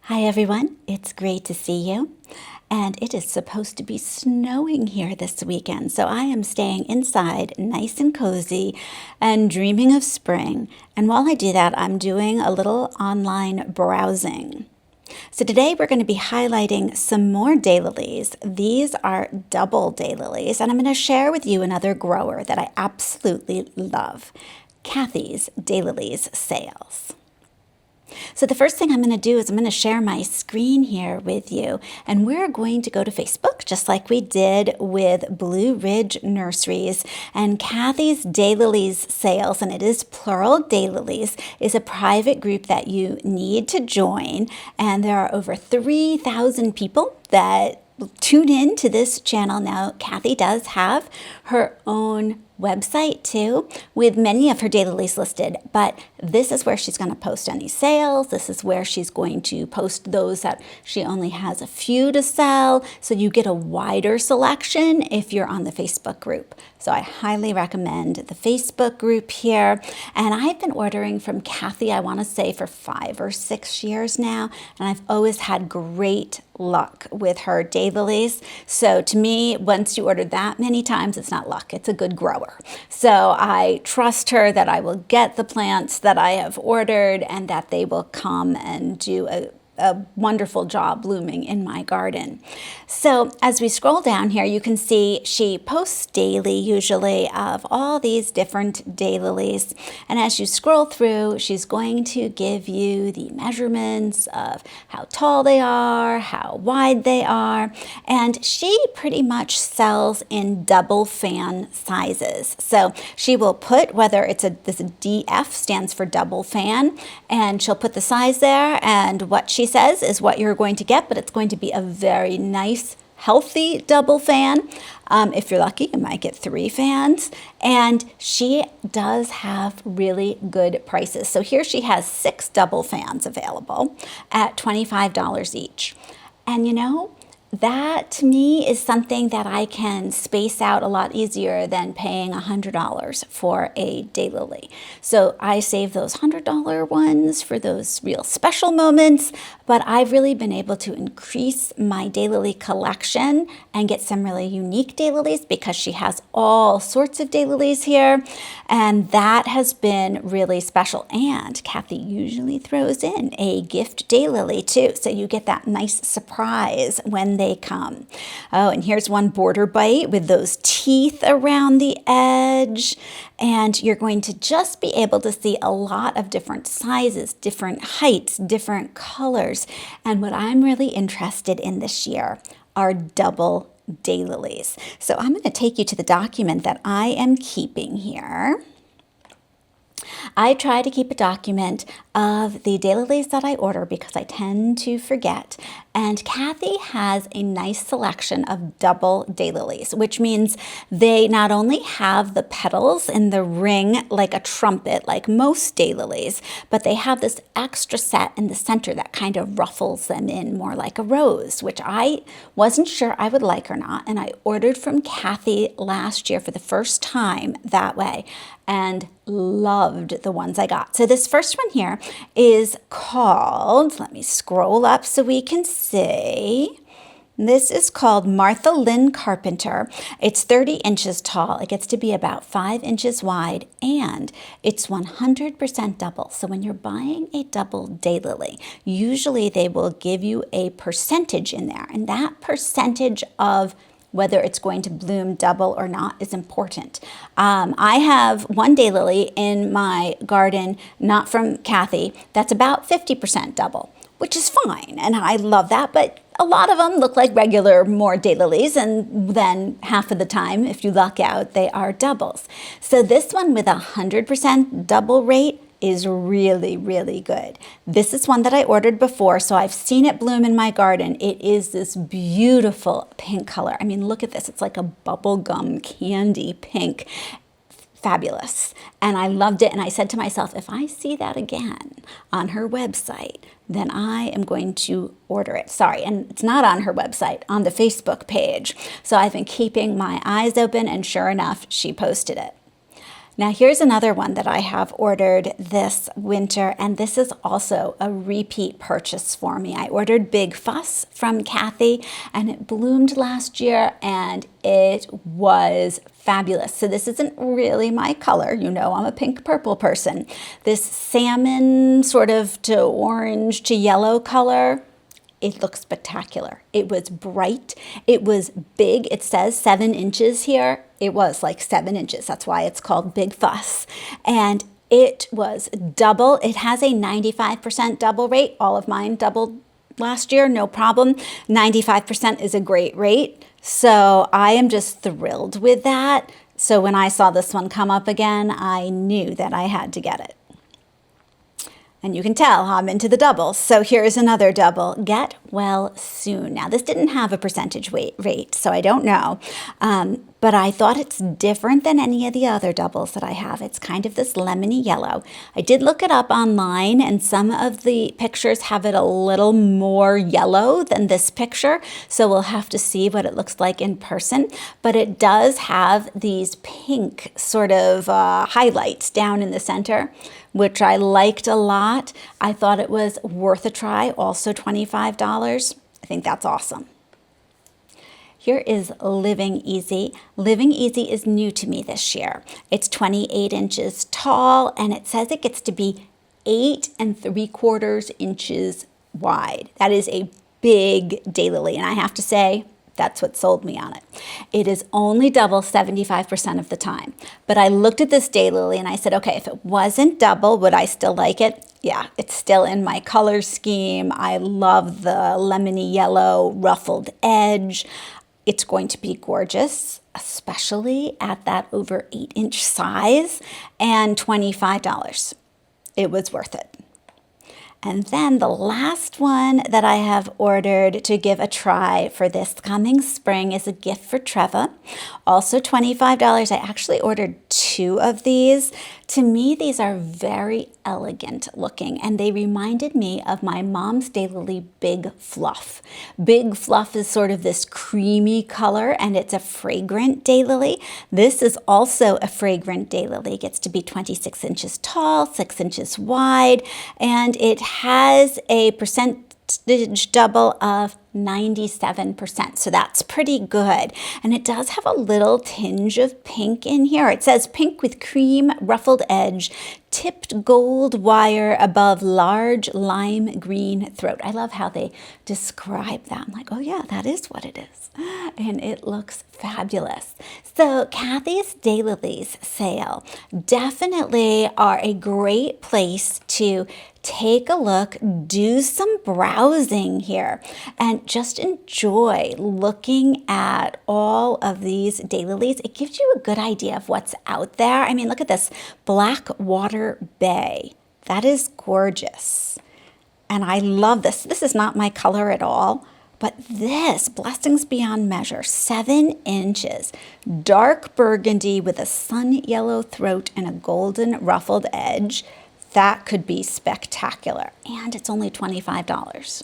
Hi everyone, it's great to see you. And it is supposed to be snowing here this weekend, so I am staying inside nice and cozy and dreaming of spring. And while I do that, I'm doing a little online browsing. So today we're going to be highlighting some more daylilies. These are double daylilies, and I'm going to share with you another grower that I absolutely love, Cathy's Daylilies Sales. So the first thing I'm going to do is I'm going to share my screen here with you, and we're going to go to Facebook just like we did with Blue Ridge Nurseries. And Cathy's Daylilies Sales, and it is plural, Daylilies, is a private group that you need to join, and there are over 3,000 people that tune in to this channel. Now, Cathy does have her own website too, with many of her daylilies listed, but this is where she's going to post any sales. This is where she's going to post those that she only has a few to sell, so you get a wider selection if you're on the Facebook group. So I highly recommend the Facebook group here. And I've been ordering from Cathy, I want to say, for 5 or 6 years now, and I've always had great luck with her daylilies. So to me, once you order that many times, it's not luck, it's a good grower. So I trust her that I will get the plants that I have ordered and that they will come and do a wonderful job blooming in my garden. So as we scroll down here, you can see she posts daily, usually, of all these different daylilies. And as you scroll through, she's going to give you the measurements of how tall they are, how wide they are. And she pretty much sells in double fan sizes. So she will put whether it's this DF stands for double fan, and she'll put the size there, and what she says is what you're going to get, but it's going to be a very nice, healthy double fan. If you're lucky, you might get 3 fans. And she does have really good prices. So here she has 6 double fans available at $25 each. And you know, that to me is something that I can space out a lot easier than paying $100 for a daylily. So I save those $100 ones for those real special moments, but I've really been able to increase my daylily collection and get some really unique daylilies because she has all sorts of daylilies here, and that has been really special. And Cathy usually throws in a gift daylily too, so you get that nice surprise when they come. Oh, and here's one border bite with those teeth around the edge. And you're going to just be able to see a lot of different sizes, different heights, different colors. And what I'm really interested in this year are double daylilies. So I'm going to take you to the document that I am keeping here. I try to keep a document of the daylilies that I order because I tend to forget. And Cathy has a nice selection of double daylilies, which means they not only have the petals in the ring like a trumpet, like most daylilies, but they have this extra set in the center that kind of ruffles them in more like a rose, which I wasn't sure I would like or not. And I ordered from Cathy last year for the first time that way and loved the ones I got. So this first one here is called, let me scroll up so we can see. This is called Martha Lynn Carpenter. It's 30 inches tall. It gets to be about 5 inches wide, and it's 100% double. So when you're buying a double daylily, usually they will give you a percentage in there, and that percentage of whether it's going to bloom double or not is important. I have one daylily in my garden, not from Cathy, that's about 50% double, which is fine, and I love that, but a lot of them look like regular more daylilies, and then half of the time, if you luck out, they are doubles. So this one with 100% double rate is really, really good. This is one that I ordered before, so I've seen it bloom in my garden. It is this beautiful pink color. I mean, look at this. It's like a bubblegum candy pink. Fabulous. And I loved it. And I said to myself, if I see that again on her website, then I am going to order it. Sorry, and it's not on her website, on the Facebook page. So I've been keeping my eyes open, and sure enough, she posted it. Now here's another one that I have ordered this winter, and this is also a repeat purchase for me. I ordered Big Fuss from Cathy, and it bloomed last year, and it was fabulous. So this isn't really my color. You know, I'm a pink purple person. This salmon sort of to orange to yellow color, it looks spectacular. It was bright. It was big. It says 7 inches here. It was like 7 inches. That's why it's called Big Fuss. And it was double. It has a 95% double rate. All of mine doubled last year, no problem. 95% is a great rate. So I am just thrilled with that. So when I saw this one come up again, I knew that I had to get it. And you can tell I'm into the doubles. So here's another double, Get Well Soon. Now this didn't have a percentage rate, so I don't know. But I thought it's different than any of the other doubles that I have. It's kind of this lemony yellow. I did look it up online, and some of the pictures have it a little more yellow than this picture. So we'll have to see what it looks like in person. But it does have these pink sort of highlights down in the center, which I liked a lot. I thought it was worth a try, also $25. I think that's awesome. Here is Living Easy. Living Easy is new to me this year. It's 28 inches tall, and it says it gets to be 8 3/4 inches wide. That is a big daylily, and I have to say, that's what sold me on it. It is only double 75% of the time. But I looked at this daylily and I said, okay, if it wasn't double, would I still like it? Yeah, it's still in my color scheme. I love the lemony yellow ruffled edge. It's going to be gorgeous, especially at that over 8-inch size, and $25. It was worth it. And then the last one that I have ordered to give a try for this coming spring is a gift for Trevor. Also $25. I actually ordered 2 of these. To me, these are very elegant looking, and they reminded me of my mom's daylily Big Fluff. Big Fluff is sort of this creamy color, and it's a fragrant daylily. This is also a fragrant daylily. It gets to be 26 inches tall, 6 inches wide, and it has a percentage double of 97%, so that's pretty good. And it does have a little tinge of pink in here. It says pink with cream ruffled edge, tipped gold wire above large lime green throat. I love how they describe that. I'm like, oh yeah, that is what it is. And it looks fabulous. So Cathy's Daylilies sale definitely are a great place to take a look, do some browsing here, and just enjoy looking at all of these daylilies. It gives you a good idea of what's out there. I mean, look at this Blackwater Bay. That is gorgeous. And I love this. This is not my color at all, but this, Blessings Beyond Measure, 7 inches, dark burgundy with a sun yellow throat and a golden ruffled edge. That could be spectacular. And it's only $25.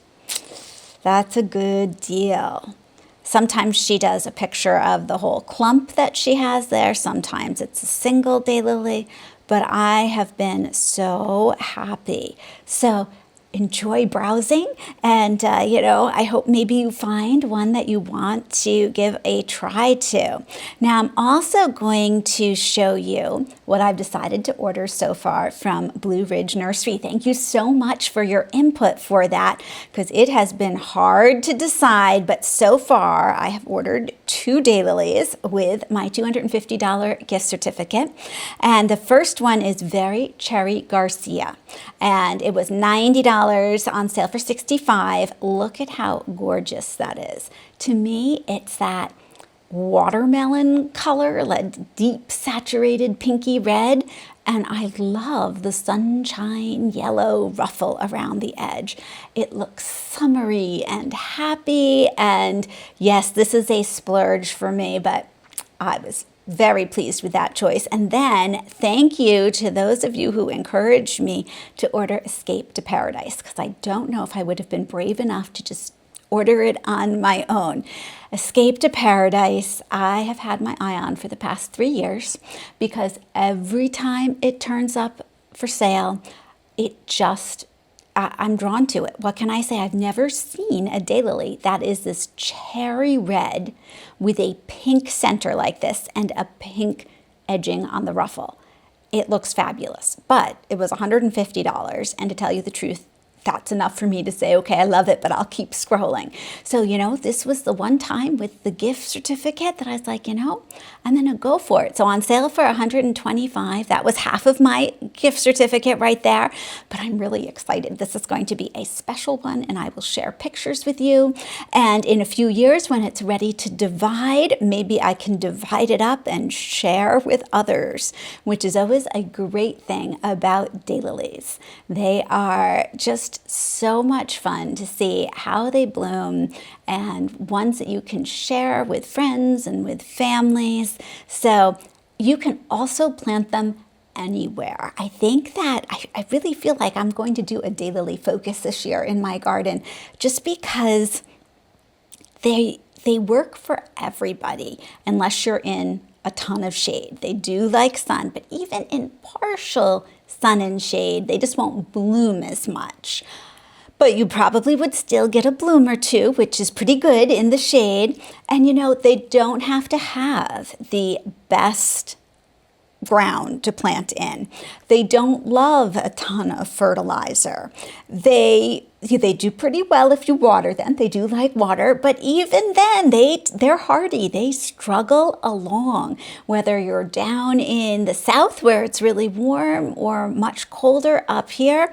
That's a good deal. Sometimes she does a picture of the whole clump that she has there. Sometimes it's a single daylily, but I have been so happy. So enjoy browsing, and I hope maybe you find one that you want to give a try to. Now I'm also going to show you what I've decided to order so far from Blue Ridge Nursery. Thank you so much for your input for that, because it has been hard to decide, but so far I have ordered 2 daylilies with my $250 gift certificate. And the first one is Very Cherry Garcia, and it was $90 on sale for $65. Look at how gorgeous that is. To me, it's that watermelon color, like deep saturated pinky red, and I love the sunshine yellow ruffle around the edge. It looks summery and happy, and yes, this is a splurge for me, but I was very pleased with that choice. And then thank you to those of you who encouraged me to order Escape to Paradise, because I don't know if I would have been brave enough to just order it on my own. Escape to Paradise, I have had my eye on for the past 3 years because every time it turns up for sale, I'm drawn to it. What can I say? I've never seen a daylily that is this cherry red with a pink center like this and a pink edging on the ruffle. It looks fabulous, but it was $150. And to tell you the truth, that's enough for me to say, okay, I love it, but I'll keep scrolling. So, this was the one time with the gift certificate that I was like, I'm going to go for it. So on sale for $125, that was half of my gift certificate right there. But I'm really excited. This is going to be a special one, and I will share pictures with you. And in a few years, when it's ready to divide, maybe I can divide it up and share with others, which is always a great thing about daylilies. They are just so much fun to see how they bloom, and ones that you can share with friends and with families. So you can also plant them anywhere. I think that I really feel like I'm going to do a daylily focus this year in my garden, just because they work for everybody unless you're in a ton of shade. They do like sun, but even in partial sun and shade, they just won't bloom as much. But you probably would still get a bloom or two, which is pretty good in the shade. And they don't have to have the best ground to plant in. They don't love a ton of fertilizer. They do pretty well if you water them. They do like water, but even then they're hardy. They struggle along, whether you're down in the south where it's really warm or much colder up here.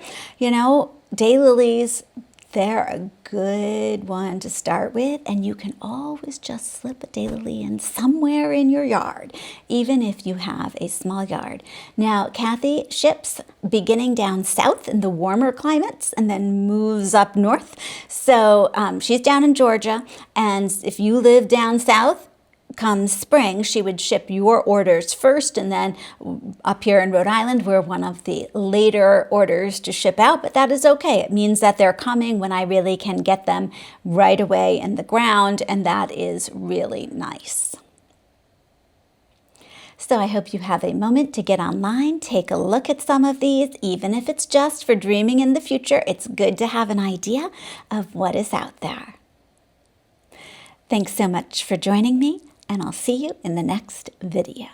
Daylilies, they're a good one to start with, and you can always just slip a daylily in somewhere in your yard, even if you have a small yard. Now, Cathy ships beginning down south in the warmer climates and then moves up north. So she's down in Georgia, and if you live down south, come spring, she would ship your orders first, and then up here in Rhode Island, we're one of the later orders to ship out, but that is okay. It means that they're coming when I really can get them right away in the ground, and that is really nice. So I hope you have a moment to get online, take a look at some of these, even if it's just for dreaming in the future. It's good to have an idea of what is out there. Thanks so much for joining me, and I'll see you in the next video.